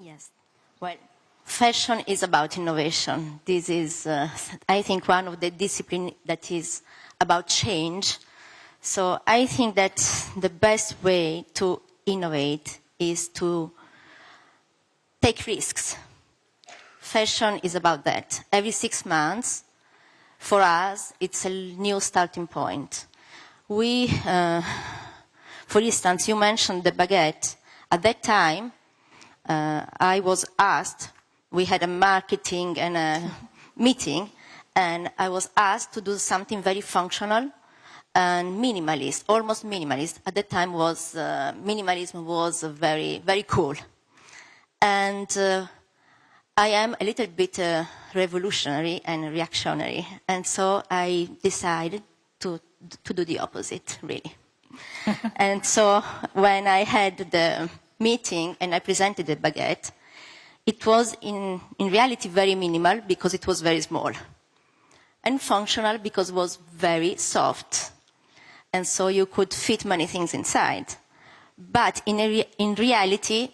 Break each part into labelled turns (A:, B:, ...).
A: Yes. Well, fashion is about innovation. This is, I think, one of the disciplines that is about change. So I think that the best way to innovate is to take risks. Fashion is about that. Every 6 months, for us, it's a new starting point. We, for instance, you mentioned the baguette. At that time, I was asked, we had a marketing and a meeting, and I was asked to do something very functional and minimalist, almost minimalist. At that time, minimalism was very, very cool. And I am a little bit revolutionary and reactionary, and so I decided to do the opposite, really. And so when I had the meeting and I presented the baguette, it was in reality very minimal because it was very small, and functional because it was very soft, and so you could fit many things inside. But in reality,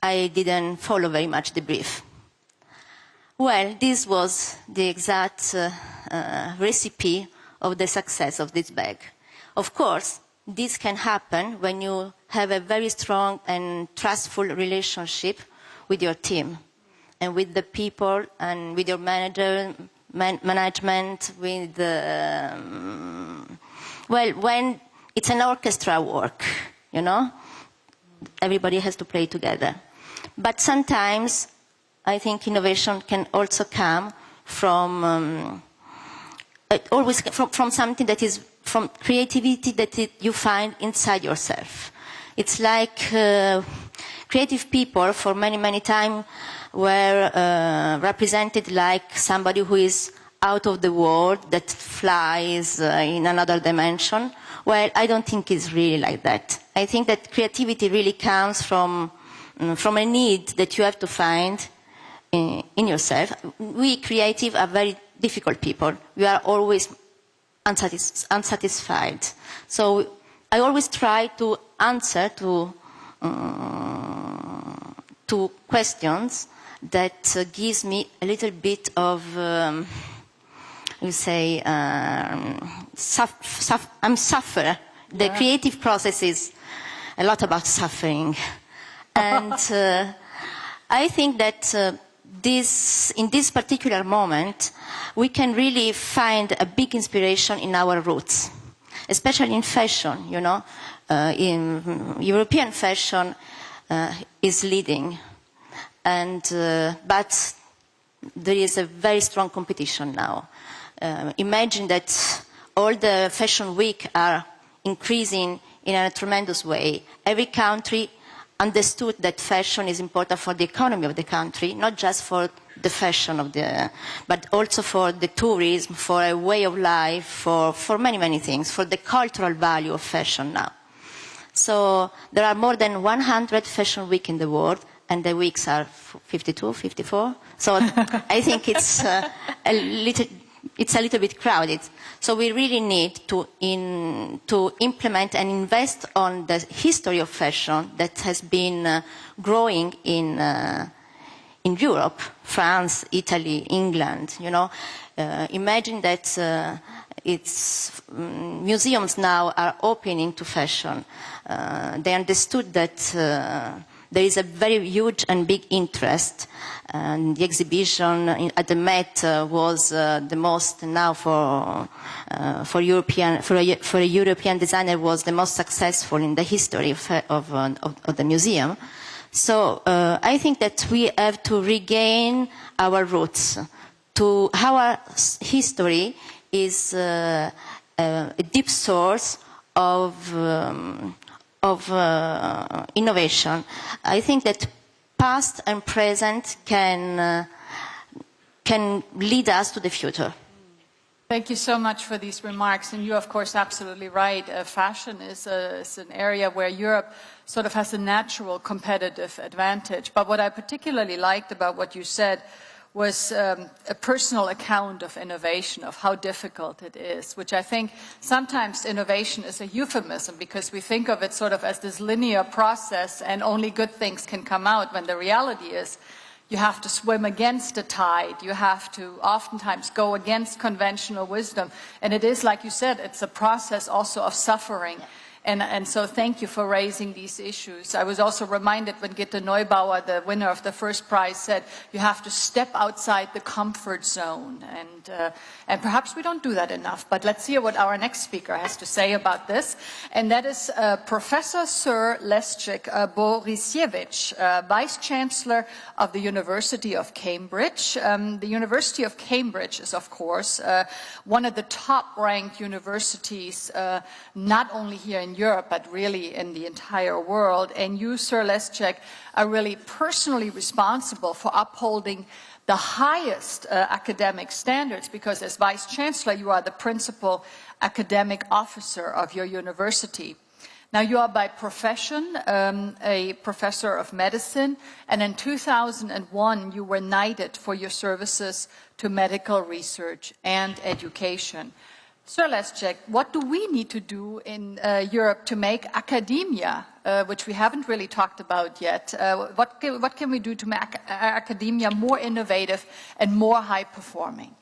A: I didn't follow very much the brief. Well, this was the exact recipe of the success of this bag. Of course, this can happen when you have a very strong and trustful relationship with your team and with the people and with your management, with well, when it's an orchestra work, you know, everybody has to play together. But sometimes I think innovation can also come from from something that is from creativity that you find inside yourself. It's like creative people for many, many times were represented like somebody who is out of the world, that flies in another dimension. Well, I don't think it's really like that. I think that creativity really comes from a need that you have to find in yourself. We creative are very difficult people. We are always unsatisfied. So I always try to answer to questions that gives me a little bit of, you say, I'm suffer. The creative process is a lot about suffering. And I think that in this particular moment, we can really find a big inspiration in our roots, especially in fashion, you know. In European fashion is leading, and but there is a very strong competition now. Imagine that all the fashion week are increasing in a tremendous way. Every country understood that fashion is important for the economy of the country, not just for the fashion of but also for the tourism, for a way of life, for many, many things, for the cultural value of fashion now. So there are more than 100 fashion weeks in the world, and the weeks are 52, 54. So I think it's a little bit crowded. So we really need to implement and invest on the history of fashion that has been growing in Europe, France, Italy, England. You know, imagine that museums now are opening to fashion. They understood that there is a very huge and big interest. And the exhibition at the Met was the most now for a European designer was the most successful in the history of the museum. So I think that we have to regain our roots. Our history is a deep source of innovation. I think that past and present can lead us to the future.
B: Thank you so much for these remarks. And you're, of course, absolutely right. Fashion is an area where Europe sort of has a natural competitive advantage. But what I particularly liked about what you said was a personal account of innovation, of how difficult it is, which I think sometimes innovation is a euphemism because we think of it sort of as this linear process and only good things can come out, when the reality is you have to swim against the tide, you have to oftentimes go against conventional wisdom, and it is, like you said, it's a process also of suffering. And so thank you for raising these issues. I was also reminded when Gitte Neubauer, the winner of the first prize, said you have to step outside the comfort zone. And perhaps we don't do that enough. But let's hear what our next speaker has to say about this. And that is Professor Sir Leszek Borysiewicz, Vice Chancellor of the University of Cambridge. The University of Cambridge is, of course, one of the top-ranked universities, not only here in Europe, but really in the entire world. And you, Sir Leszek, are really personally responsible for upholding the highest academic standards, because as Vice Chancellor, you are the principal academic officer of your university. Now, you are by profession a professor of medicine, and in 2001, you were knighted for your services to medical research and education. Sir Leszek, what do we need to do in Europe to make academia, which we haven't really talked about yet, what can we do to make academia more innovative and more high-performing?